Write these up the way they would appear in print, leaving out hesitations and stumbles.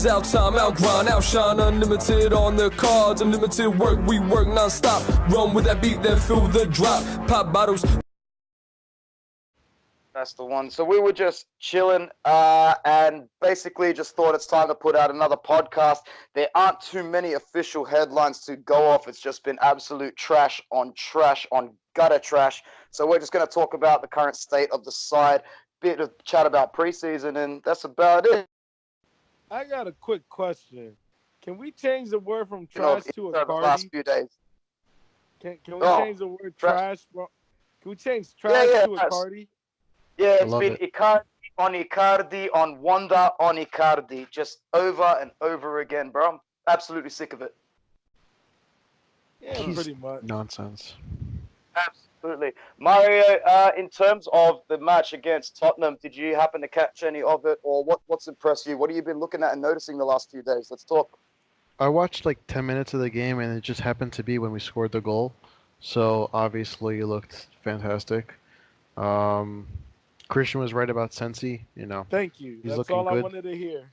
is out time, out grind, outshine, unlimited on the cards, unlimited work, we work non-stop. Run with that beat, then feel the drop. Pop bottles. That's the one. So we were just chilling and basically just thought it's time to put out another podcast. There aren't too many official headlines to go off. It's just been absolute trash on gutter trash. So we're just going to talk about the current state of the side, bit of chat about preseason, and that's about it. I got a quick question. Can we change the word from trash to a Cardi? Last few days. Can we change the word trash? Can we change trash to a Cardi? Yeah, it's been Icardi on Wanda on Icardi, just over and over again, bro. I'm absolutely sick of it. Yeah, pretty much. Nonsense. Absolutely. Mario, in terms of the match against Tottenham, did you happen to catch any of it, or what's impressed you? What have you been looking at and noticing the last few days? Let's talk. I watched like 10 minutes of the game, and it just happened to be when we scored the goal. So obviously it looked fantastic. Christian was right about Sensi, you know. Thank you. That's all I wanted to hear.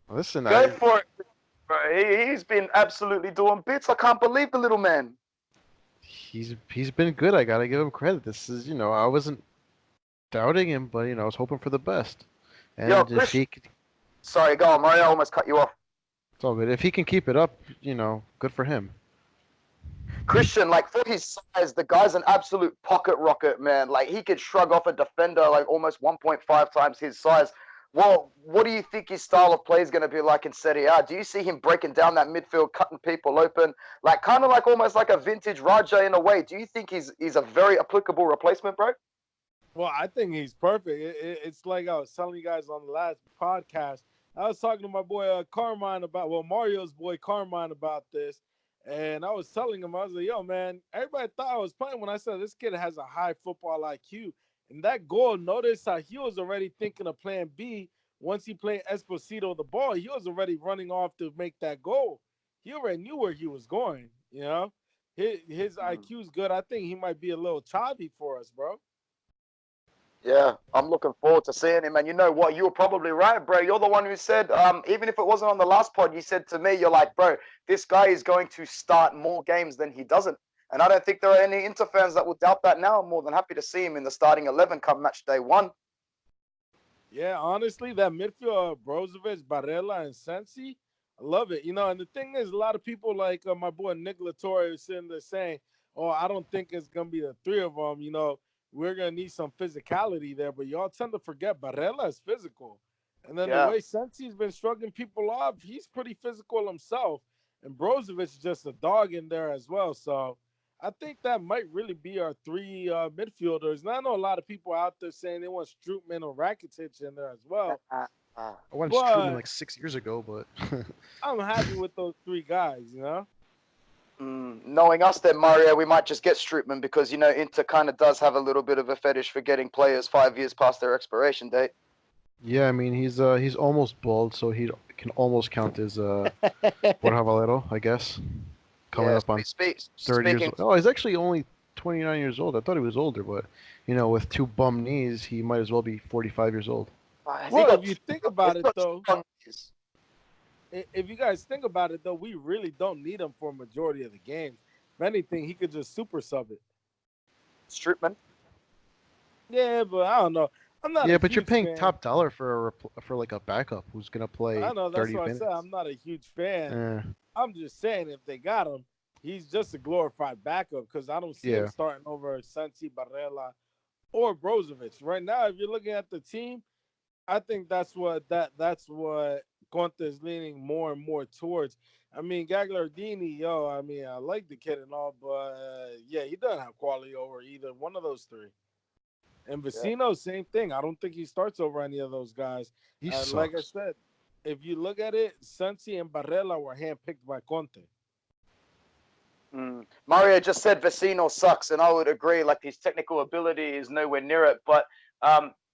Listen, Go for it, bro. He's been absolutely doing bits. I can't believe the little man. He's been good. I gotta give him credit. This is, you know, I wasn't doubting him, but you know, I was hoping for the best. And if he could... Sorry, go on, Mario. I almost cut you off. It's all good. If he can keep it up, you know, good for him. Christian, like, for his size, the guy's an absolute pocket rocket, man. Like, he could shrug off a defender like almost 1.5 times his size. Well, what do you think his style of play is going to be like in Serie A? Do you see him breaking down that midfield, cutting people open, like kind of like almost like a vintage Raja in a way? Do you think he's a very applicable replacement, bro? Well, I think he's perfect. It's like I was telling you guys on the last podcast. I was talking to my boy Carmine Mario's boy Carmine about this. And I was telling him, I was like, yo, man, everybody thought I was playing when I said this kid has a high football IQ. And that goal, notice how he was already thinking of plan B. Once he played Esposito the ball, he was already running off to make that goal. He already knew where he was going, you know? His IQ's good. I think he might be a little chubby for us, bro. Yeah, I'm looking forward to seeing him. And you know what? You were probably right, bro. You're the one who said, even if it wasn't on the last pod, you said to me, you're like, bro, this guy is going to start more games than he doesn't. And I don't think there are any Inter fans that will doubt that now. I'm more than happy to see him in the starting 11 come match day one. Yeah, honestly, that midfield, Brozovic, Barella, and Sensi, I love it. You know, and the thing is, a lot of people like my boy Nick Latore is sitting there saying, oh, I don't think it's going to be the three of them, you know. We're going to need some physicality there, but y'all tend to forget Barella is physical. And then the way Sensi's been shrugging people off, he's pretty physical himself. And Brozovic is just a dog in there as well. So I think that might really be our three midfielders. And I know a lot of people out there saying they want Strootman or Rakitic in there as well. I wanted Strootman like 6 years ago, but I'm happy with those three guys, you know? Knowing us then, Mario, we might just get Strootman because, you know, Inter kind of does have a little bit of a fetish for getting players 5 years past their expiration date. Yeah, I mean, he's almost bald, so he can almost count as Borja Valero, I guess. Coming up on 30 years old. Oh, he's actually only 29 years old. I thought he was older, but, you know, with two bum knees, he might as well be 45 years old. Well, if you think about it, though, if you guys think about it, though, we really don't need him for a majority of the games. If anything, he could just super sub it. Strootman? Yeah, but I don't know. I'm not. Yeah, but you're paying top dollar for like a backup who's gonna play. I know, that's 30 what minutes. I said. I'm not a huge fan. I'm just saying, if they got him, he's just a glorified backup because I don't see him starting over Sensi, Barella, or Brozovic. Right now, if you're looking at the team, I think that's what Conte is leaning more and more towards. I mean, Gagliardini, I mean, I like the kid and all, but yeah, he doesn't have quality over either one of those three. And Vecino, same thing. I don't think he starts over any of those guys. Like I said, if you look at it, Sensi and Barella were handpicked by Conte. Mario just said Vecino sucks, and I would agree. Like, his technical ability is nowhere near it. But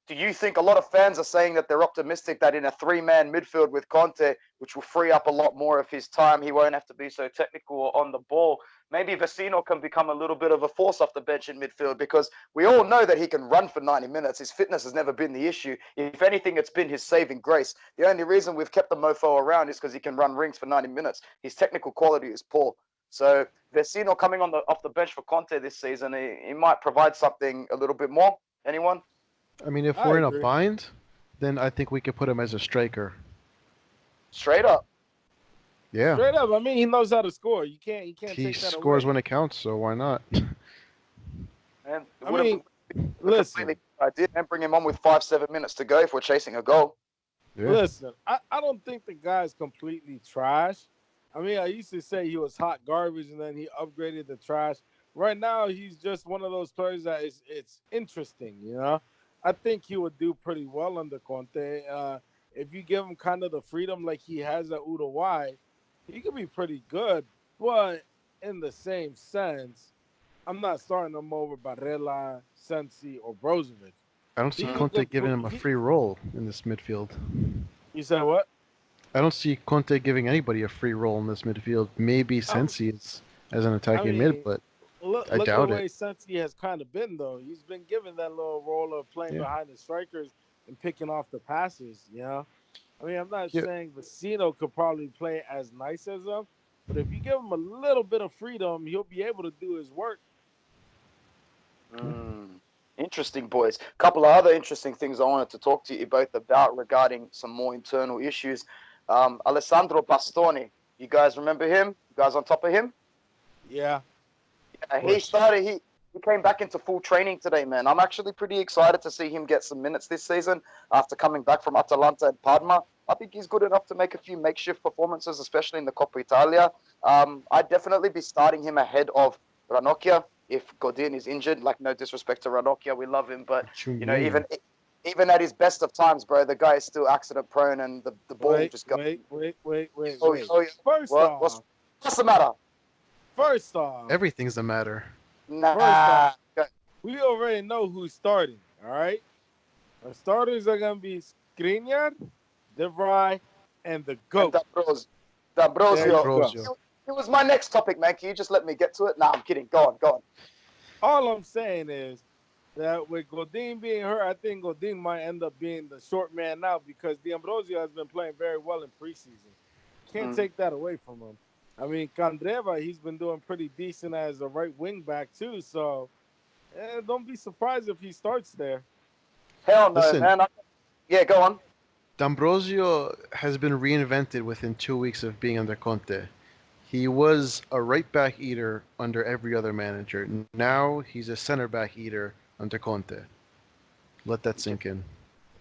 do you think a lot of fans are saying that they're optimistic that in a 3-man midfield with Conte, which will free up a lot more of his time, he won't have to be so technical on the ball? Maybe Vecino can become a little bit of a force off the bench in midfield, because we all know that he can run for 90 minutes. His fitness has never been the issue. If anything, it's been his saving grace. The only reason we've kept the mofo around is because he can run rings for 90 minutes. His technical quality is poor. So Vecino coming off the bench for Conte this season, he might provide something a little bit more. Anyone? I mean, if we're in a bind, then I think we could put him as a striker. Straight up. Yeah. Straight up. I mean, he knows how to score. You can't take that away. He scores when it counts, so why not? And I mean, listen. I did and bring him on with 5-7 minutes to go if we're chasing a goal. Yeah. Listen, I don't think the guy's completely trash. I mean, I used to say he was hot garbage, and then he upgraded the trash. Right now, he's just one of those players that it's interesting, you know? I think he would do pretty well under Conte. If you give him kind of the freedom like he has at Uruguay, he could be pretty good. But in the same sense, I'm not starting him over Barella, Sensi, or Brozovic. I don't see Conte giving him a free role in this midfield. You said what? I don't see Conte giving anybody a free role in this midfield. Maybe Sensi as an attacking mid, but I doubt Look the way it. Sensi has kind of been, though. He's been given that little role of playing behind the strikers and picking off the passes, you know? I mean, I'm not saying Vecino could probably play as nice as him, but if you give him a little bit of freedom, he'll be able to do his work. Interesting, boys. A couple of other interesting things I wanted to talk to you both about regarding some more internal issues. Alessandro Bastoni, you guys remember him? You guys on top of him? Yeah. He came back into full training today, man. I'm actually pretty excited to see him get some minutes this season after coming back from Atalanta and Parma. I think he's good enough to make a few makeshift performances, especially in the Coppa Italia. I'd definitely be starting him ahead of Ranocchia if Godin is injured. Like, no disrespect to Ranocchia, we love him, but you know, even at his best of times, bro, the guy is still accident prone, and the ball just goes. Wait. First off, what's the matter? First off, everything's the matter. Nah. We already know who's starting, all right? Our starters are going to be Skriniar, De Vrij, and the GOAT. D'Ambrosio. It was my next topic, man. Can you just let me get to it? Nah, I'm kidding. Go on. All I'm saying is that with Godin being hurt, I think Godin might end up being the short man now because D'Ambrosio has been playing very well in preseason. Can't take that away from him. I mean, Candreva, he's been doing pretty decent as a right wing back too. So, don't be surprised if he starts there. Hell no, man. Go on. D'Ambrosio has been reinvented within 2 weeks of being under Conte. He was a right back eater under every other manager. Now he's a center back eater under Conte. Let that sink in.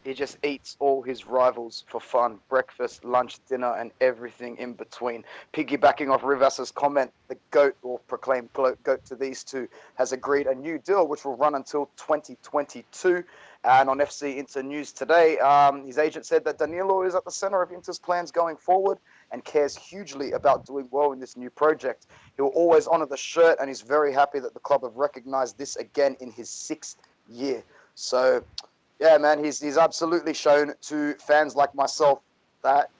He just eats all his rivals for fun. Breakfast, lunch, dinner, and everything in between. Piggybacking off Rivas' comment, the GOAT, or proclaimed GOAT to these two, has agreed a new deal which will run until 2022. And on FC Inter News today, his agent said that Danilo is at the center of Inter's plans going forward and cares hugely about doing well in this new project. He will always honor the shirt, and he's very happy that the club have recognized this again in his 6th year. So, yeah, man, he's absolutely shown to fans like myself that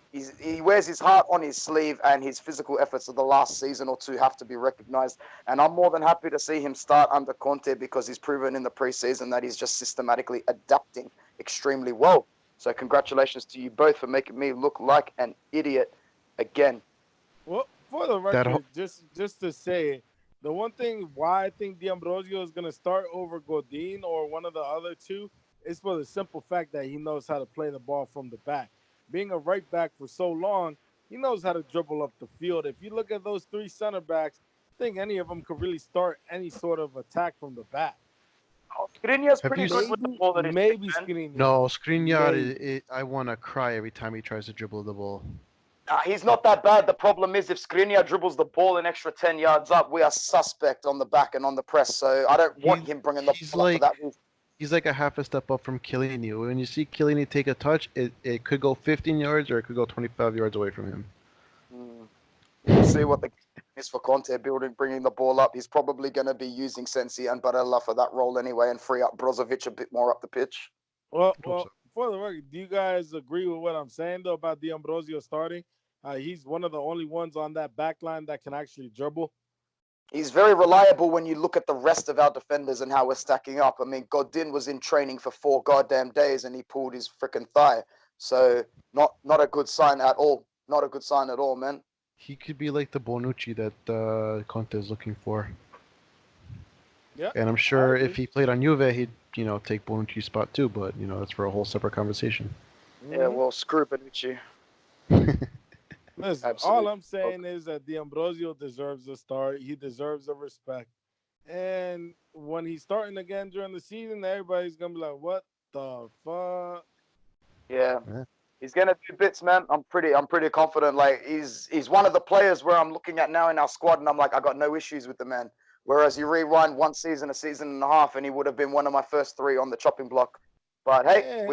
he wears his heart on his sleeve, and his physical efforts of the last season or two have to be recognized. And I'm more than happy to see him start under Conte because he's proven in the preseason that he's just systematically adapting extremely well. So congratulations to you both for making me look like an idiot again. Well, for the record, just to say, the one thing why I think D'Ambrosio is going to start over Godin or one of the other two is for the simple fact that he knows how to play the ball from the back. Being a right back for so long, he knows how to dribble up the field. If you look at those three center backs, I think any of them could really start any sort of attack from the back. Skriniar's pretty good with the ball. Maybe Skriniar. No, Skriniar, I want to cry every time he tries to dribble the ball. He's not that bad. The problem is if Skriniar dribbles the ball an extra 10 yards up, we are suspect on the back and on the press. So I don't want him bringing the ball up for that reason. He's like a half a step up from Chiellini. When you see Chiellini take a touch, it could go 15 yards or it could go 25 yards away from him. We'll see what the is for Conte bringing the ball up. He's probably going to be using Sensi and Barella for that role anyway and free up Brozovic a bit more up the pitch. Well, for the record, do you guys agree with what I'm saying though about D'Ambrosio starting? He's one of the only ones on that back line that can actually dribble. He's very reliable when you look at the rest of our defenders and how we're stacking up. I mean, Godin was in training for 4 goddamn days and he pulled his freaking thigh. So not a good sign at all. Not a good sign at all, man. He could be like the Bonucci that Conte is looking for. Yeah. And I'm sure if he played on Juve, he'd take Bonucci's spot too. But that's for a whole separate conversation. Yeah, well, screw Bonucci. Listen, all I'm saying is that D'Ambrosio deserves a start. He deserves the respect. And when he's starting again during the season, everybody's gonna be like, "What the fuck?" Yeah. He's gonna do bits, man. I'm pretty confident. Like he's one of the players where I'm looking at now in our squad, and I'm like, I got no issues with the man. Whereas you rewind one season, a season and a half, and he would have been one of my first 3 on the chopping block. But hey,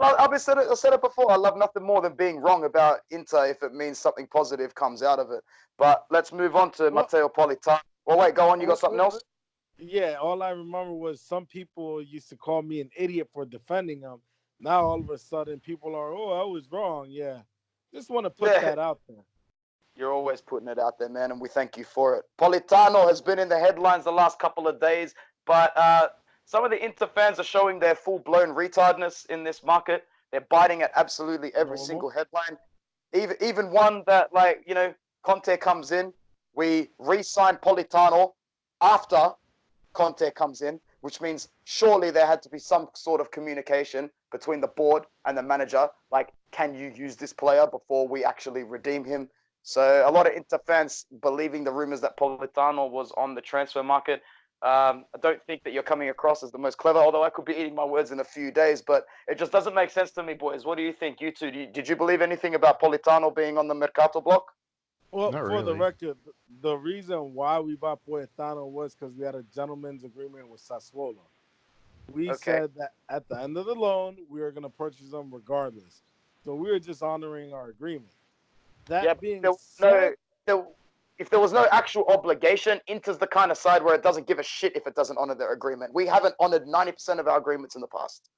I've said it before. I love nothing more than being wrong about Inter if it means something positive comes out of it. But let's move on to Matteo Politano. Well, wait, go on. You got something else? Yeah, all I remember was some people used to call me an idiot for defending him. Now all of a sudden people are, I was wrong. Yeah, just want to put that out there. You're always putting it out there, man, and we thank you for it. Politano has been in the headlines the last couple of days, but some of the Inter fans are showing their full-blown retardness in this market. They're biting at absolutely every single headline. Even one that, Conte comes in, we re-sign Politano after Conte comes in, which means surely there had to be some sort of communication between the board and the manager. Like, can you use this player before we actually redeem him? So a lot of Inter fans believing the rumors that Politano was on the transfer market. I don't think that you're coming across as the most clever, although I could be eating my words in a few days, but it just doesn't make sense to me, boys. What do you think? You two, did you believe anything about Politano being on the Mercato block? Well, for the record, the reason why we bought Politano was because we had a gentleman's agreement with Sassuolo. We said that at the end of the loan, we were going to purchase them regardless. So we were just honoring our agreement. That being said, if there was no actual obligation, Inter's the kind of side where it doesn't give a shit if it doesn't honor their agreement. We haven't honored 90% of our agreements in the past.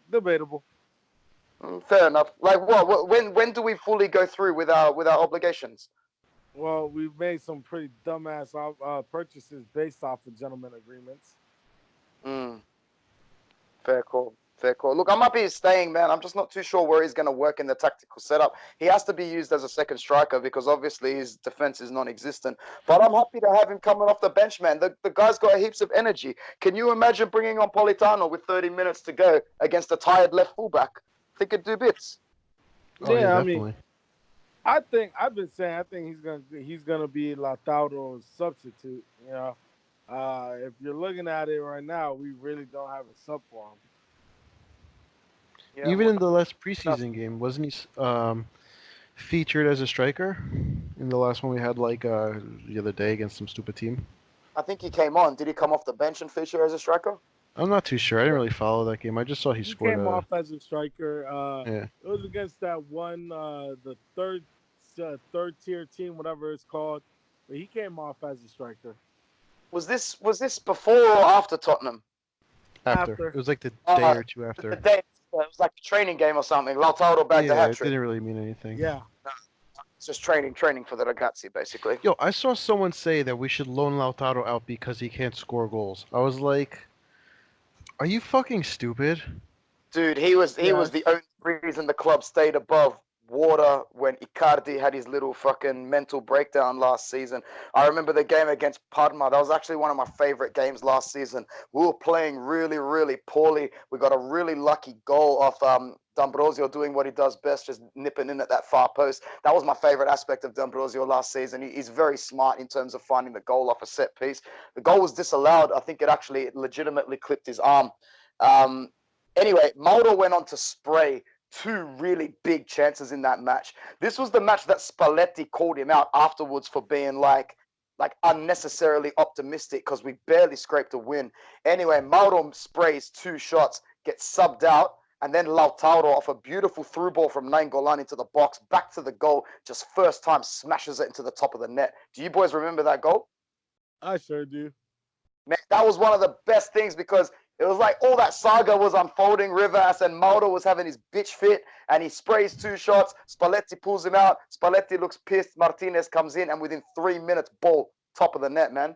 Debatable. Fair enough. Like what? When do we fully go through with our obligations? Well, we've made some pretty dumbass purchases based off of gentleman agreements. Fair call. Look, I'm happy he's staying, man. I'm just not too sure where he's going to work in the tactical setup. He has to be used as a second striker because obviously his defense is non-existent. But I'm happy to have him coming off the bench, man. The guy's got heaps of energy. Can you imagine bringing on Politano with 30 minutes to go against a tired left fullback? I think it'd do bits. Yeah, I mean, I think he's gonna be Lautaro's substitute. If you're looking at it right now, we really don't have a sub for him. Yeah, even in the last preseason game, wasn't he featured as a striker in the last one we had the other day against some stupid team? I think he came on. Did he come off the bench and feature as a striker? I'm not too sure. I didn't really follow that game. I just saw he scored. He came off as a striker. It was against that one, the third tier team, whatever it's called. But he came off as a striker. Was this before or after Tottenham? After. It was like the day or two after. It was like a training game or something. Lautaro bagged the hat trick. It didn't really mean anything. Yeah. It's just training for the ragazzi, basically. Yo, I saw someone say that we should loan Lautaro out because he can't score goals. I was like, are you fucking stupid? Dude, he was the only reason the club stayed above water when Icardi had his little fucking mental breakdown last season. I remember the game against Parma. That was actually one of my favorite games last season. We were playing really, really poorly. We got a really lucky goal off D'Ambrosio doing what he does best, just nipping in at that far post. That was my favorite aspect of D'Ambrosio last season. He's very smart in terms of finding the goal off a set piece. The goal was disallowed. I think it legitimately clipped his arm. Anyway, Mauro went on to spray 2 really big chances in that match. This was the match that Spalletti called him out afterwards for being like unnecessarily optimistic because we barely scraped a win. Anyway, Mauro sprays 2 shots, gets subbed out, and then Lautaro off a beautiful through ball from Nainggolan into the box, back to the goal, just first time smashes it into the top of the net. Do you boys remember that goal? I sure do. Man, that was one of the best things because It was like all that saga was unfolding. Rivas and Mauro was having his bitch fit, and he sprays 2 shots. Spalletti pulls him out. Spalletti looks pissed. Martinez comes in, and within 3 minutes, ball top of the net, man.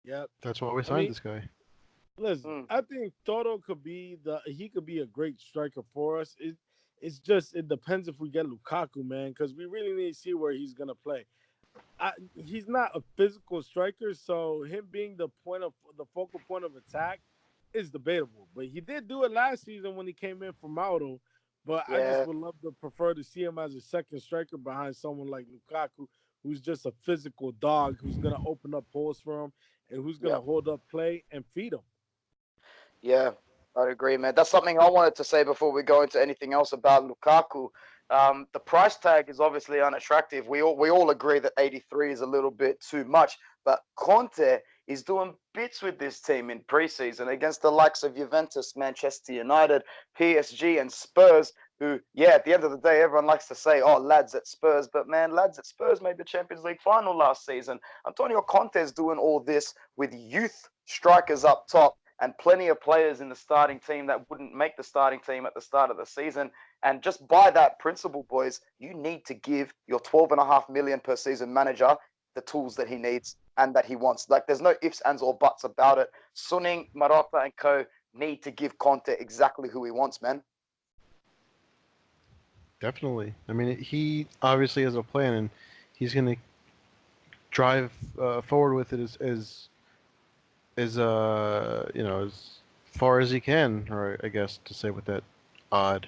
Yep. That's why we signed this guy. Listen, I think Toto could be a great striker for us. It's just it depends if we get Lukaku, man, because we really need to see where he's gonna play. He's not a physical striker, so him being the focal point of attack is debatable. But he did do it last season when he came in for Mauro. But I just would prefer to see him as a second striker behind someone like Lukaku, who's just a physical dog, who's gonna open up holes for him and who's gonna hold up play and feed him. Yeah, I'd agree, man. That's something I wanted to say before we go into anything else about Lukaku. The price tag is obviously unattractive. We all agree that 83 is a little bit too much, but Conte is doing bits with this team in preseason against the likes of Juventus, Manchester United, PSG, and Spurs, who, at the end of the day, everyone likes to say, oh, lads at Spurs, but man, lads at Spurs made the Champions League final last season. Antonio Conte is doing all this with youth strikers up top and plenty of players in the starting team that wouldn't make the starting team at the start of the season. And just by that principle, boys, you need to give your 12.5 million per season manager the tools that he needs and that he wants. Like, there's no ifs, ands, or buts about it. Suning, Marotta, and co need to give Conte exactly who he wants, man. Definitely. I mean, he obviously has a plan, and he's going to drive forward with it as far as he can, or I guess to say with that odd.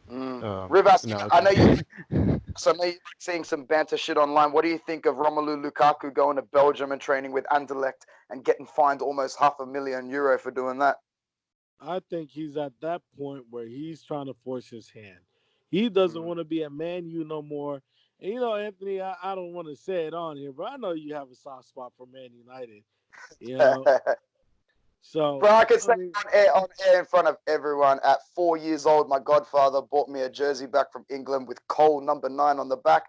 Rivas, I know you're seeing some banter shit online. What do you think of Romelu Lukaku going to Belgium and training with Anderlecht and getting fined almost €500,000 for doing that? I think he's at that point where he's trying to force his hand. He doesn't want to be a Man U no more. And, Anthony, I don't want to say it on here, but I know you have a soft spot for Man United. So, bro, I can say on air in front of everyone, at 4 years old, my godfather bought me a jersey back from England with Cole number 9 on the back.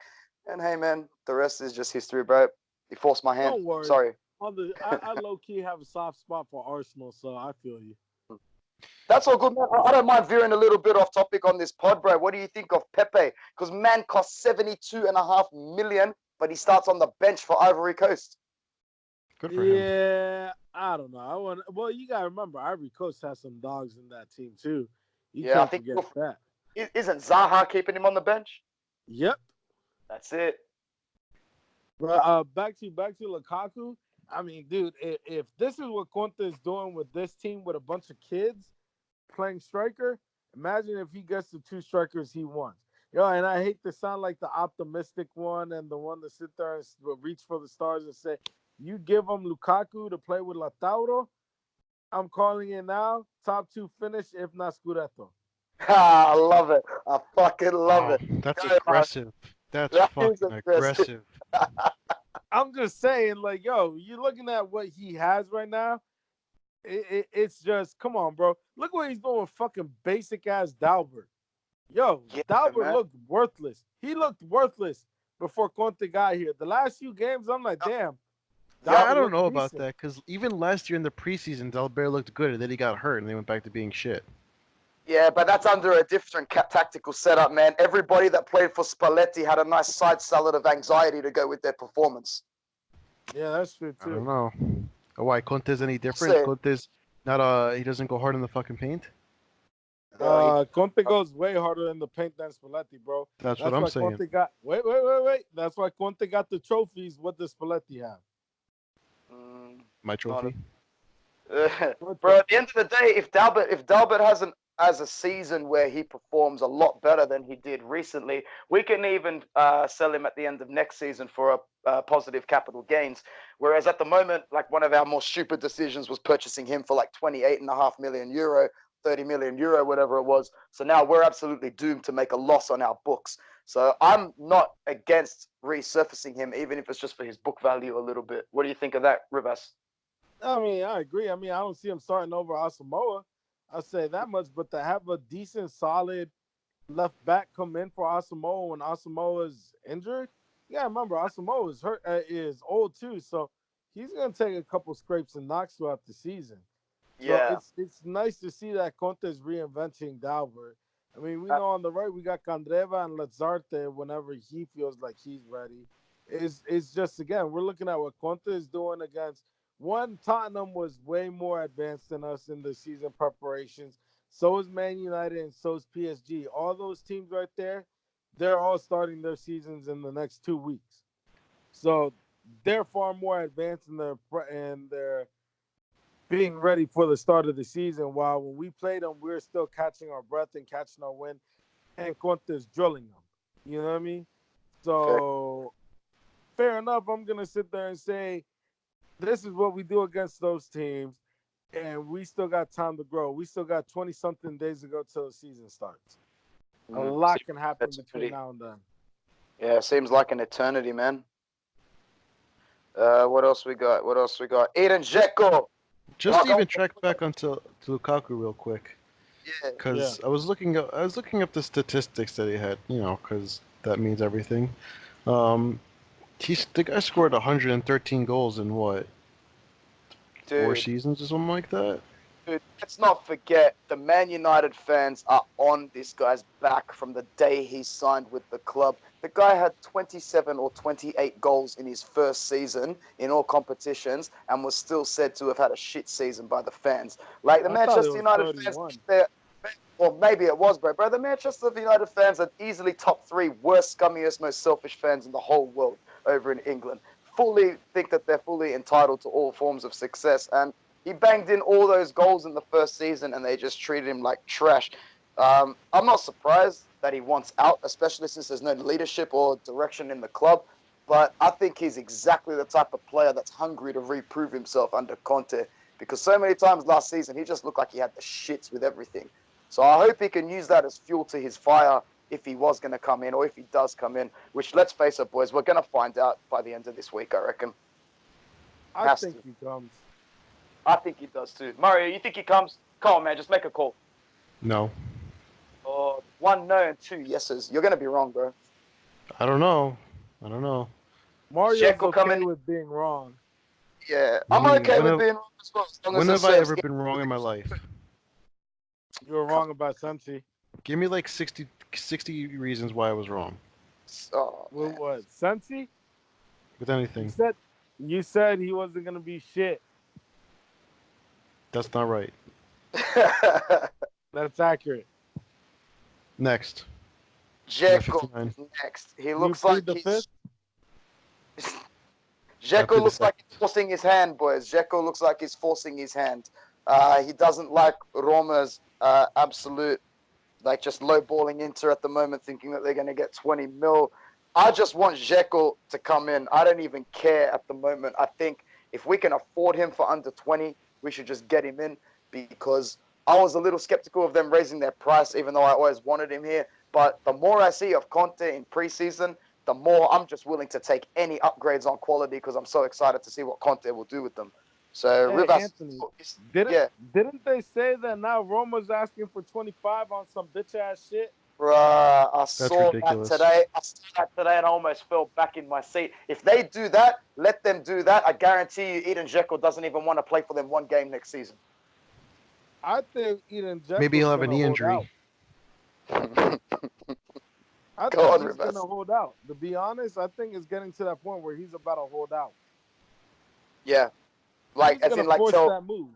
And hey, man, the rest is just history, bro. He forced my hand. Don't worry. Sorry. I low-key have a soft spot for Arsenal, so I feel you. That's all good, man. I don't mind veering a little bit off topic on this pod, bro. What do you think of Pepe? Because man costs 72.5 million, but he starts on the bench for Ivory Coast. Good for him. Yeah, I don't know. Well, you gotta remember, Ivory Coast has some dogs in that team too. I think forget that. Isn't Zaha keeping him on the bench? Yep. That's it. But back to Lukaku. I mean, dude, if this is what Conte is doing with this team with a bunch of kids playing striker, imagine if he gets the 2 strikers he wants. And I hate to sound like the optimistic one and the one to sit there and reach for the stars and say, you give him Lukaku to play with Lautaro, I'm calling it now. Top 2 finish, if not Scudetto. I love it. I fucking love it. That's aggressive. That's fucking aggressive. I'm just saying, like, you're looking at what he has right now. It's just, come on, bro. Look what he's doing with fucking basic-ass Dalbert. Dalbert looked worthless. He looked worthless before Conte got here. The last few games, I'm like, damn. I don't know about that, because even last year in the preseason, Dalbert looked good, and then he got hurt, and they went back to being shit. Yeah, but that's under a different tactical setup, man. Everybody that played for Spalletti had a nice side salad of anxiety to go with their performance. Yeah, that's true, too. I don't know. Why, Conte's any different? Conte's not, he doesn't go hard in the fucking paint? Conte goes way harder in the paint than Spalletti, bro. That's what I'm saying. Conte got, wait. That's why Conte got the trophies. What does Spalletti have? My trophy? Bro, at the end of the day, if Dalbert has a season where he performs a lot better than he did recently, we can even sell him at the end of next season for a positive capital gains. Whereas at the moment, like, one of our more stupid decisions was purchasing him for like 28.5 million euro, 30 million euro, whatever it was. So now we're absolutely doomed to make a loss on our books. So I'm not against resurfacing him, even if it's just for his book value a little bit. What do you think of that, Rivas? I mean, I agree. I mean, I don't see him starting over Asamoah. I'll say that much. But to have a decent, solid left back come in for Asamoah when Asamoah is injured, remember, Asamoah is hurt, is old too. So he's going to take a couple scrapes and knocks throughout the season. So it's nice to see that Conte's reinventing Dalbert. I mean, we know on the right we got Candreva and Lazarte whenever he feels like he's ready. It's just again we're looking at what Conte is doing against one. Tottenham was way more advanced than us in the season preparations. So is Man United and so is PSG. All those teams right there, they're all starting their seasons in the next 2 weeks. So they're far more advanced in their being ready for the start of the season. While when we played them, we're still catching our breath and catching our wind, and Conte's drilling them. You know what I mean? So fair enough. I'm gonna sit there and say this is what we do against those teams, and we still got time to grow. We still got 20-something days to go till the season starts. A lot can happen between now and then. Yeah, it seems like an eternity, man. What else we got? Eden Dzeko. Just even track back onto Lukaku real quick. Yeah. Because I was looking up the statistics that he had, because that means everything. The guy scored 113 goals in what? Dude, 4 seasons or something like that? Dude, let's not forget the Man United fans are on this guy's back from the day he signed with the club. The guy had 27 or 28 goals in his first season in all competitions and was still said to have had a shit season by the fans. Like the Manchester United 31. Fans, or maybe it was, bro. The Manchester United fans are easily top 3 worst, scummiest, most selfish fans in the whole world over in England. Fully think that they're fully entitled to all forms of success, and he banged in all those goals in the first season, and they just treated him like trash. I'm not surprised that he wants out, especially since there's no leadership or direction in the club. But I think he's exactly the type of player that's hungry to reprove himself under Conte, because so many times last season he just looked like he had the shits with everything. So I hope he can use that as fuel to his fire if he was going to come in, or if he does come in, which, let's face it, boys, we're going to find out by the end of this week, I reckon. I think he comes. I think he does too. Mario, you think he comes? Come on, man, just make a call. No. 1 no and 2 yeses. You're going to be wrong, bro. I don't know. Mario's okay with being wrong. Yeah, I'm okay with being wrong as well. When have I ever been wrong in my life? You were wrong about Sensi. Give me like 60 reasons why I was wrong. With what? Sensi? With anything. You said he wasn't going to be shit. That's not right. That's accurate. Next. Dzeko next. He looks like he's... Dzeko looks like he's forcing his hand, boys. Dzeko looks like he's forcing his hand. He doesn't like Roma's absolute, like, just lowballing Inter at the moment, thinking that they're going to get 20 mil. I just want Dzeko to come in. I don't even care at the moment. I think if we can afford him for under 20, we should just get him in, because I was a little skeptical of them raising their price, even though I always wanted him here. But the more I see of Conte in preseason, the more I'm just willing to take any upgrades on quality, because I'm so excited to see what Conte will do with them. So, hey, Rivas, Anthony, didn't they say that now Roma's asking for 25 on some bitch-ass shit? Bruh, I saw that today. And I almost fell back in my seat. If they do that, let them do that. I guarantee you Eden Dzeko doesn't even want to play for them one game next season. I think Eden Dzeko maybe he'll have a knee injury. I think he's going to hold out. To be honest, I think it's getting to that point where he's about to hold out. Yeah. Like, he's as in, like, force that move.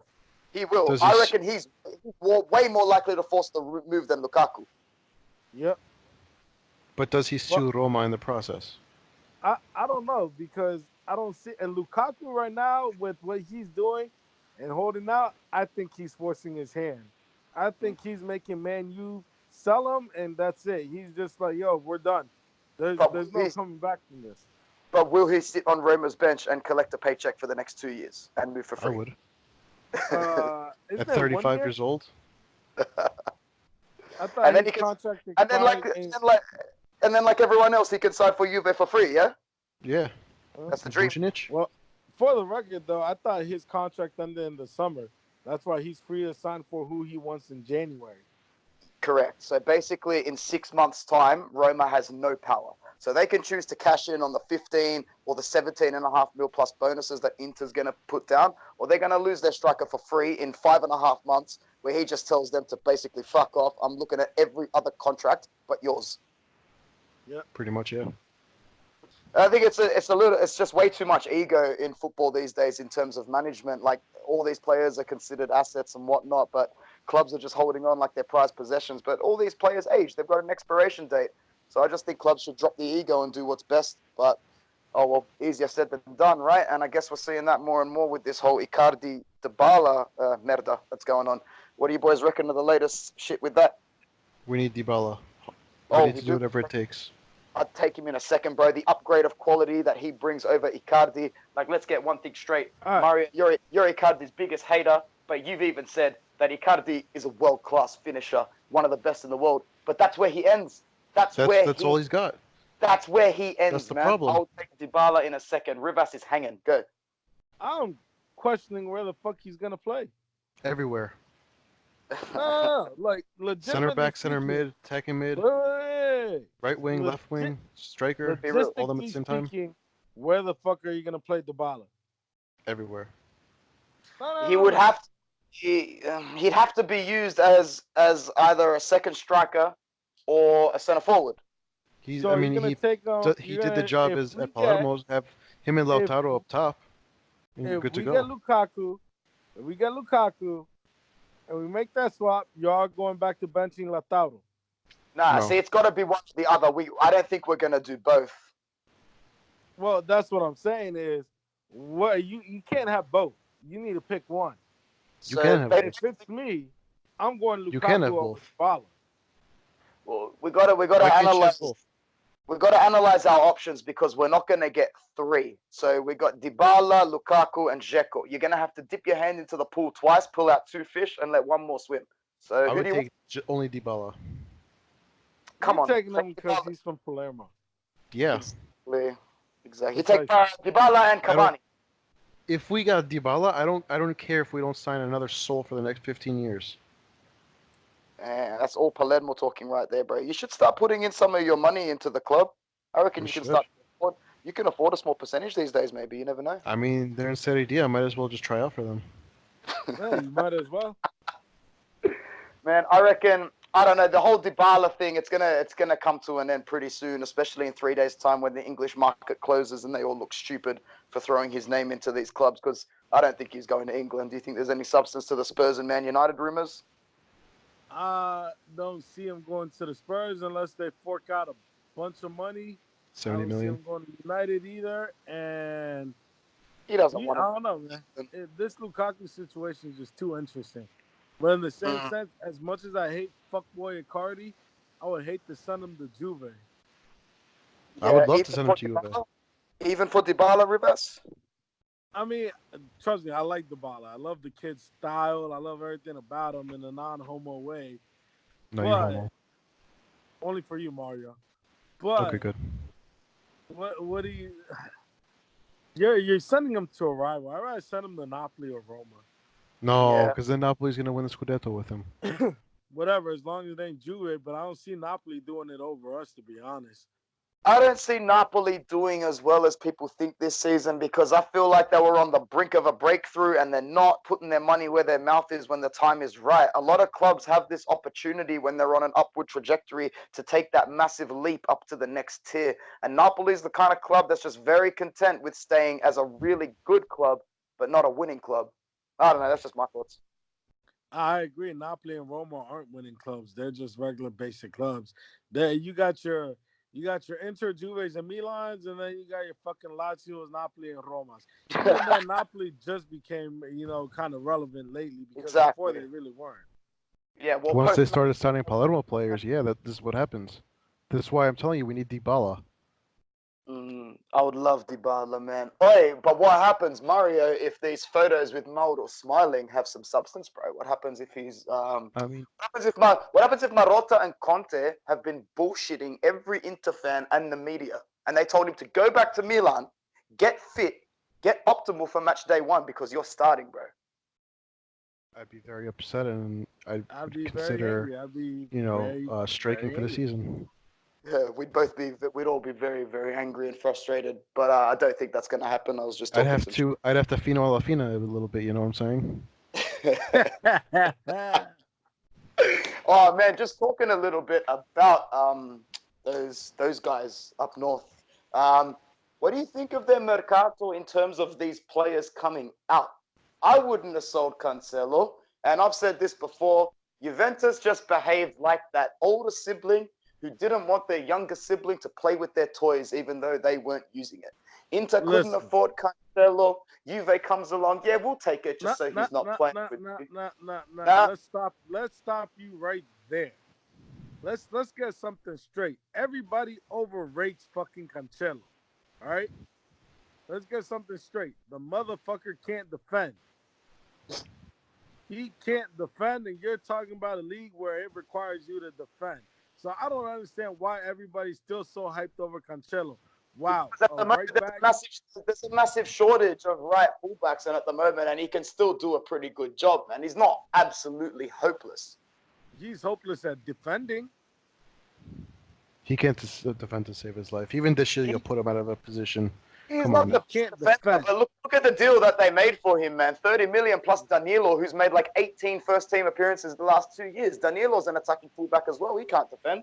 He will. I reckon he's way more likely to force the move than Lukaku. Yep. But does he sue Roma in the process? I don't know, because I don't see... And Lukaku right now, with what he's doing and holding out, I think he's forcing his hand. I think he's making Man U sell him, and that's it. He's just like, yo, we're done. There's no coming back from this. But will he sit on Roma's bench and collect a paycheck for the next 2 years and move for free? I would. At 35 years old? I thought his contract and then like everyone else, he can sign for Juve for free, yeah? Yeah. That's the dream. Well, for the record, though, I thought his contract ended in the summer. That's why he's free to sign for who he wants in January. Correct. So basically, in 6 months' time, Roma has no power. So they can choose to cash in on the 15 or the 17.5 mil plus bonuses that Inter's going to put down, or they're going to lose their striker for free in 5.5 months, where he just tells them to basically fuck off. I'm looking at every other contract but yours. Yeah, pretty much, yeah. I think it's just way too much ego in football these days in terms of management. Like, all these players are considered assets and whatnot, but clubs are just holding on like they're prized possessions. But all these players age; they've got an expiration date. So I just think clubs should drop the ego and do what's best. But oh well, easier said than done, right? And I guess we're seeing that more and more with this whole Icardi Dybala merda that's going on. What do you boys reckon of the latest shit with that? We need Dybala. We need to do whatever it takes. I'd take him in a second, bro. The upgrade of quality that he brings over Icardi. Like, let's get one thing straight. Right. Mario, you're Icardi's biggest hater, but you've even said that Icardi is a world-class finisher, one of the best in the world. But that's where he ends. That's all he's got. That's where he ends, that's the man. Problem. I'll take Dybala in a second. Rivas is hanging. Go. I'm questioning where the fuck he's going to play. Everywhere. Like legit. Center back, center mid, attacking mid, right wing, left wing, striker, all them at the same time. Where the fuck are you gonna play Dybala? Everywhere. He would have to. He'd have to be used as either a second striker or a center forward. He did the job at Palermo. Have him and Lautaro up top. If good to we go. If we get Lukaku. And we make that swap, y'all going back to benching Lautaro. No. See, it's got to be one or the other. I don't think we're going to do both. Well, that's what I'm saying is, you can't have both. You need to pick one. You can have both. If it's me, I'm going Lukaku. You can have both. Dybala. Well, we got to analyze both. We've got to analyze our options because we're not going to get three. So we got Dybala, Lukaku, and Dzeko. You're going to have to dip your hand into the pool twice, pull out 2 fish, and let one more swim. So I would take only Dybala. Come on. Taking him because he's from Palermo. Yeah. Exactly. You take Dybala and Cavani. If we got Dybala, I don't care if we don't sign another soul for the next 15 years. That's all Palermo talking right there, bro. You should start putting in some of your money into the club. I reckon you can afford a small percentage these days, maybe. You never know. I mean, they're in Serie D. I might as well just try out for them. Yeah, you might as well. Man, I reckon, I don't know, the whole Dybala thing, it's gonna come to an end pretty soon, especially in 3 days' time when the English market closes and they all look stupid for throwing his name into these clubs, because I don't think he's going to England. Do you think there's any substance to the Spurs and Man United rumors? I don't see him going to the Spurs unless they fork out a bunch of money. 70 million. I don't see him going to United either, and he doesn't want to. I don't know, man. This Lukaku situation is just too interesting. But in the same sense, as much as I hate fuckboy Icardi, I would hate to send him to Juve. Yeah, I would love to send him to Juve. Even for Dybala, Rivas? I mean, trust me, I like Dybala. I love the kid's style. I love everything about him in a non-homo way. No, you're homo. Only for you, Mario. But okay, good. What do you? You're sending him to a rival. I'd rather send him to Napoli or Roma. No, because then Napoli's gonna win the Scudetto with him. Whatever, as long as it ain't Juve. But I don't see Napoli doing it over us, to be honest. I don't see Napoli doing as well as people think this season because I feel like they were on the brink of a breakthrough and they're not putting their money where their mouth is when the time is right. A lot of clubs have this opportunity when they're on an upward trajectory to take that massive leap up to the next tier. And Napoli is the kind of club that's just very content with staying as a really good club, but not a winning club. I don't know. That's just my thoughts. I agree. Napoli and Roma aren't winning clubs. They're just regular basic clubs. You got your Inter, Juves, and Milans, and then you got your fucking Lazios, Napoli, and Romas. And then Napoli just became, kind of relevant lately because before they really weren't. Yeah, well, once they started signing Palermo players, this is what happens. This is why I'm telling you we need Dybala. I would love Dybala, man. Oi, but what happens, Mario, if these photos with Mauro smiling have some substance, bro? What happens if he's what happens if Marotta and Conte have been bullshitting every Inter fan and the media, and they told him to go back to Milan, get fit, get optimal for match day 1 because you're starting, bro? I'd be very upset, and I'd be consider, very angry. striking for the season. Yeah, we'd all be very, very angry and frustrated. But I don't think that's going to happen. I was just talking I'd have to Fino a la Fina a little bit. You know what I'm saying? Oh man, just talking a little bit about those guys up north. What do you think of their mercato in terms of these players coming out? I wouldn't have sold Cancelo, and I've said this before. Juventus just behaved like that older sibling who didn't want their younger sibling to play with their toys, even though they weren't using it. Inter couldn't afford Cancelo. Juve comes along. Yeah, we'll take it just so he's not playing with you. Let's stop you right there. Let's get something straight. Everybody overrates fucking Cancelo. All right? Let's get something straight. The motherfucker can't defend. He can't defend, and you're talking about a league where it requires you to defend. So I don't understand why everybody's still so hyped over Cancelo. Wow. There's a massive shortage of right fullbacks at the moment, and he can still do a pretty good job, man. He's not absolutely hopeless. He's hopeless at defending. He can't defend to save his life. Even this year, you'll put him out of a position. He's not the defender, but look at the deal that they made for him, man. 30 million plus Danilo, who's made like 18 first-team appearances the last 2 years. Danilo's an attacking fullback as well. He can't defend.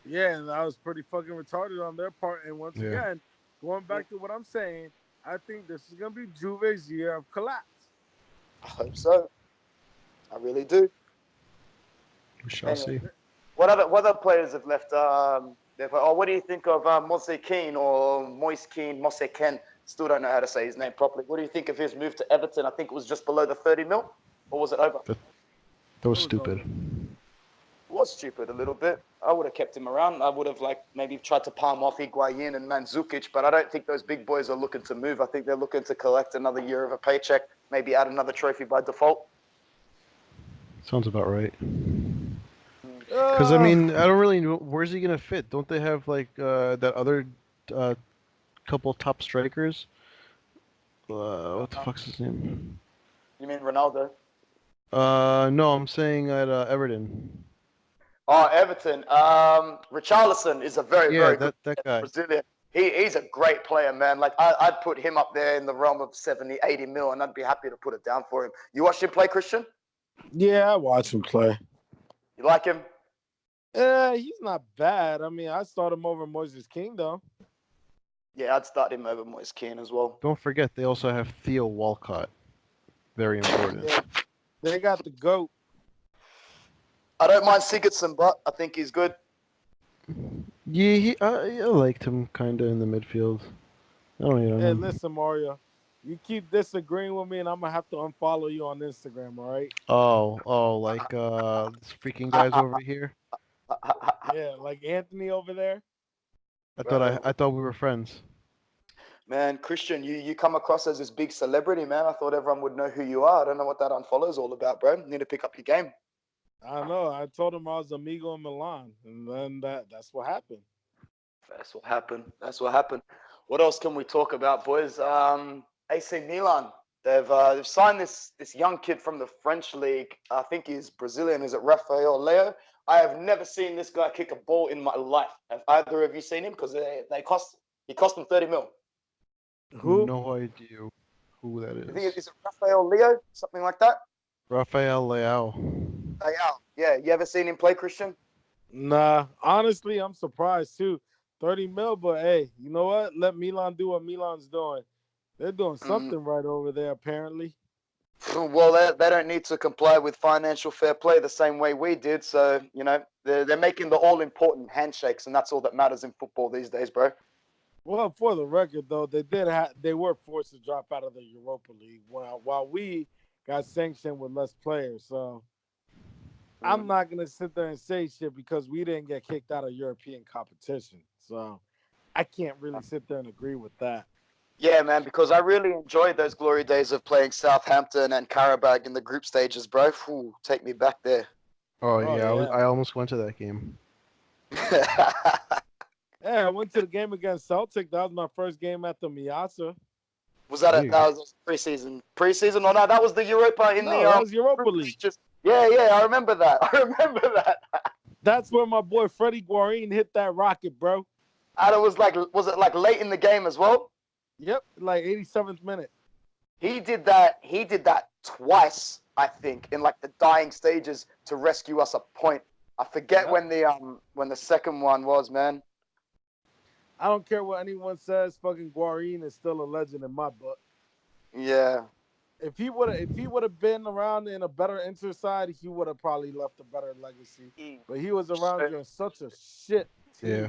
Yeah, and that was pretty fucking retarded on their part. And once again, going back to what I'm saying, I think this is going to be Juve's year of collapse. I hope so. I really do. We shall see. What other players have left? What do you think of Moise Kean or Moise Kean, Moise Ken? Still don't know how to say his name properly. What do you think of his move to Everton? I think it was just below the 30 mil, or was it over? That was stupid. It was stupid a little bit. I would have kept him around. I would have maybe tried to palm off Higuain and Mandzukic, but I don't think those big boys are looking to move. I think they're looking to collect another year of a paycheck, maybe add another trophy by default. Sounds about right. Because, I mean, I don't really know. Where's he going to fit? Don't they have, that other couple top strikers? What the fuck's his name? You mean Ronaldo? No, I'm saying at Everton. Oh, Everton. Richarlison is a very good guy. Brazilian. He's a great player, man. I'd put him up there in the realm of 70, 80 mil, and I'd be happy to put it down for him. You watched him play, Christian? Yeah, I watched him play. You like him? Yeah, he's not bad. I mean, I start him over Moises King, though. Yeah, I'd start him over Moise Kean as well. Don't forget, they also have Theo Walcott. Very important. Yeah, they got the GOAT. I don't mind Sigurdsson, but I think he's good. Yeah, I liked him kind of in the midfield. Hey, listen, Mario. You keep disagreeing with me, and I'm going to have to unfollow you on Instagram, all right? This freaking guys over here? Yeah, like Anthony over there. I thought we were friends. Man, Christian, you come across as this big celebrity, man. I thought everyone would know who you are. I don't know what that unfollow's all about, bro. You need to pick up your game. I know. I told him I was amigo in Milan, and then that's what happened. That's what happened. What else can we talk about, boys? AC Milan. They've signed this young kid from the French league. I think he's Brazilian. Is it Rafael Leo? I have never seen this guy kick a ball in my life. Have either of you seen him? Because he cost them 30 mil. Who? No idea who that is. I think it's Rafael Leo, something like that. Rafael Leao. Yeah. You ever seen him play, Christian? Nah. Honestly, I'm surprised too. 30 mil, but hey, you know what? Let Milan do what Milan's doing. They're doing something right over there, apparently. Well, they don't need to comply with financial fair play the same way we did. So, they're making the all-important handshakes, and that's all that matters in football these days, bro. Well, for the record, though, they were forced to drop out of the Europa League while we got sanctioned with less players. So I'm not going to sit there and say shit because we didn't get kicked out of European competition. So I can't really sit there and agree with that. Yeah, man, because I really enjoyed those glory days of playing Southampton and Qarabag in the group stages, bro. Ooh, take me back there. Oh yeah. I almost went to that game. Yeah, I went to the game against Celtic. That was my first game at the Miasa. Was that that was preseason? Preseason or no? That was the Europa in that was Europa League. Yeah, I remember that. That's where my boy Freddie Guarin hit that rocket, bro. And it was it like late in the game as well? Yep, like 87th minute. He did that twice, I think, in like the dying stages to rescue us a point. I forget when the second one was, man. I don't care what anyone says. Fucking Guarin is still a legend in my book. Yeah. If he would have been around in a better Inter side, he would have probably left a better legacy. But he was around during such a shit team. Yeah.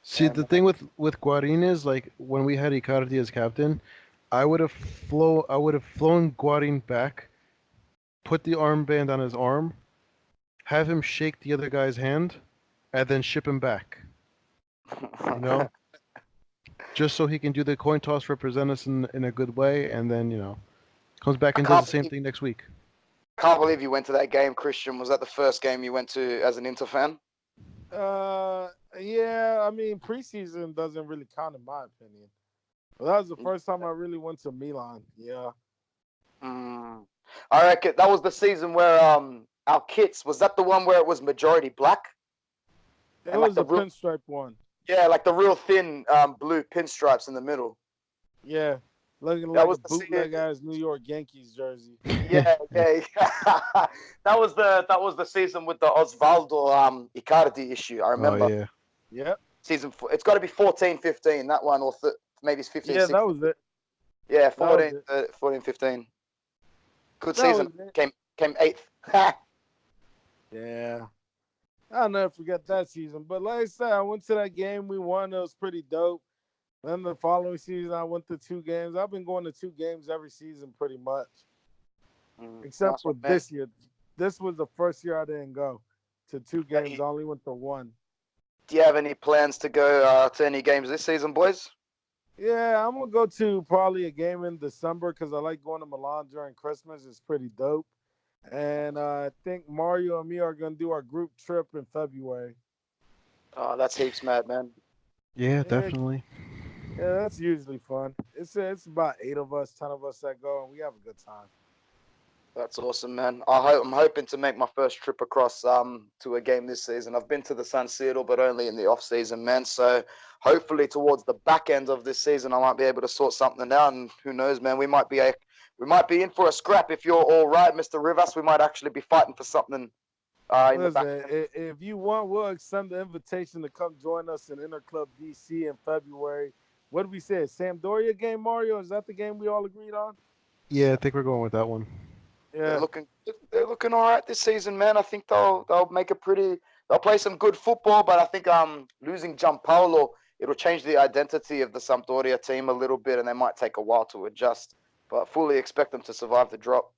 See, the thing with Guarin is, like, when we had Icardi as captain, I would have flown Guarin back, put the armband on his arm, have him shake the other guy's hand, and then ship him back. You know? Just so he can do the coin toss, represent us in a good way, and then, comes back and does the same thing next week. Can't believe you went to that game, Christian. Was that the first game you went to as an Inter fan? Yeah, I mean, preseason doesn't really count in my opinion. But that was the first time I really went to Milan. Yeah. I reckon that was the season where our kits, was that the one where it was majority black? It was the pinstripe one. Yeah, like the real thin blue pinstripes in the middle. Yeah. Looking like a bootleg ass New York Yankees jersey. Yeah. That was the season with the Osvaldo Icardi issue. I remember. Oh yeah. Yeah. Season 4. It's got to be 14-15. That one, or maybe it's 15. Yeah, 16. That was it. Yeah, 14-15. Good season. Came 8th. Yeah. I'll never forget that season. But like I said, I went to that game. We won. It was pretty dope. Then the following season, I went to 2 games. I've been going to 2 games every season pretty much. Except for this year. This was the first year I didn't go to 2 games. I only went to 1. Do you have any plans to go to any games this season, boys? Yeah, I'm going to go to probably a game in December because I like going to Milan during Christmas. It's pretty dope. And I think Mario and me are going to do our group trip in February. Oh, that's heaps mad, man. Yeah, definitely. Yeah, that's usually fun. It's about 8 of us, 10 of us that go, and we have a good time. That's awesome, man. I'm hoping to make my first trip across to a game this season. I've been to the San Siro, but only in the off season, man. So hopefully towards the back end of this season, I might be able to sort something out. And who knows, man? We might be in for a scrap. If you're all right, Mr. Rivas, we might actually be fighting for something in the back end. If you want, we'll extend the invitation to come join us in Interclub DC in February. What did we say? Sampdoria game, Mario? Is that the game we all agreed on? Yeah, I think we're going with that one. Yeah, they're looking all right this season, man. I think they'll make they'll play some good football, but I think losing Gianpaolo, it'll change the identity of the Sampdoria team a little bit, and they might take a while to adjust. But fully expect them to survive the drop.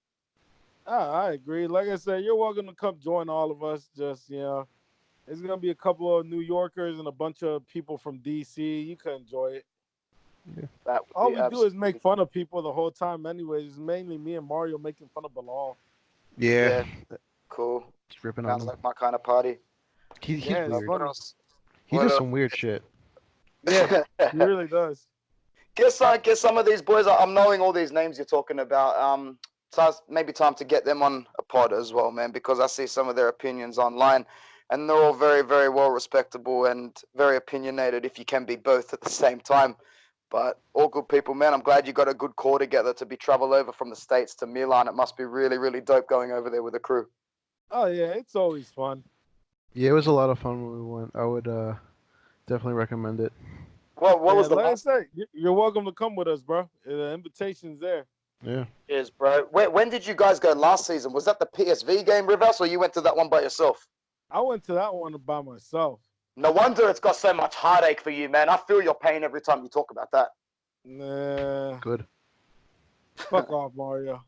I agree. Like I said, you're welcome to come join all of us. Just it's gonna be a couple of New Yorkers and a bunch of people from DC. You can enjoy it. Yeah. All we do is make fun of people the whole time anyways. It's mainly me and Mario making fun of Bilal. Yeah. Cool. Just ripping Sounds on like my kind of party. He's weird. He does some weird shit. Yeah, he really does. Guess some of these boys, I'm knowing all these names you're talking about. So maybe time to get them on a pod as well, man, because I see some of their opinions online, and they're all very, very well respectable and very opinionated, if you can be both at the same time. But all good people, man. I'm glad you got a good core together to be travel over from the States to Milan. It must be really, really dope going over there with the crew. Oh, yeah, it's always fun. Yeah, it was a lot of fun when we went. I would definitely recommend it. Well, what was the like I said, you're welcome to come with us, bro. The invitation's there. Yeah. Cheers, bro. When did you guys go last season? Was that the PSV game, Rivas, or you went to that one by yourself? I went to that one by myself. No wonder it's got so much heartache for you, man. I feel your pain every time you talk about that. Nah. Good. Fuck off, Mario.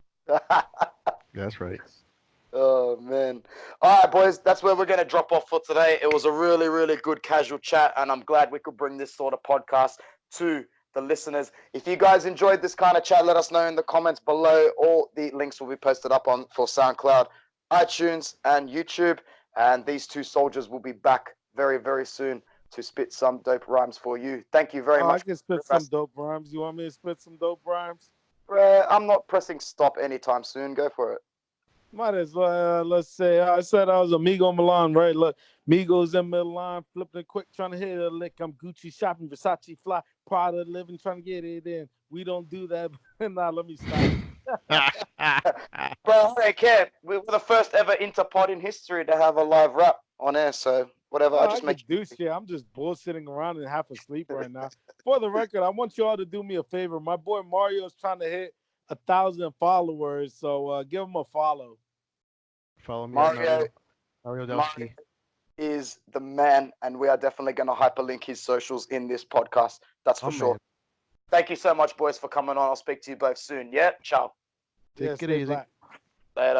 That's right. Oh, man. All right, boys. That's where we're going to drop off for today. It was a really, really good casual chat, and I'm glad we could bring this sort of podcast to the listeners. If you guys enjoyed this kind of chat, let us know in the comments below. All the links will be posted up for SoundCloud, iTunes, and YouTube. And these 2 soldiers will be back very, very soon to spit some dope rhymes for you. Thank you very much. I can spit some dope rhymes. You want me to spit some dope rhymes? I'm not pressing stop anytime soon. Go for it. Might as well. Let's say I said I was Amigo Milan, right? Look, Migos in Milan, flipping quick, trying to hit a lick. I'm Gucci shopping, Versace fly, Prada living, trying to get it in. We don't do that. Nah, let me stop. Bro, I don't care. We were the first ever interpod in history to have a live rap on air, so whatever. I just make do shit. I'm just bullshitting around and half asleep right now. For the record, I want you all to do me a favor. My boy Mario is trying to hit 1,000 followers, so give him a follow. Follow me, Mario Dowski. is the man, and we are definitely going to hyperlink his socials in this podcast. That's for sure. Man. Thank you so much, boys, for coming on. I'll speak to you both soon. Yeah, ciao. Take it easy. Later.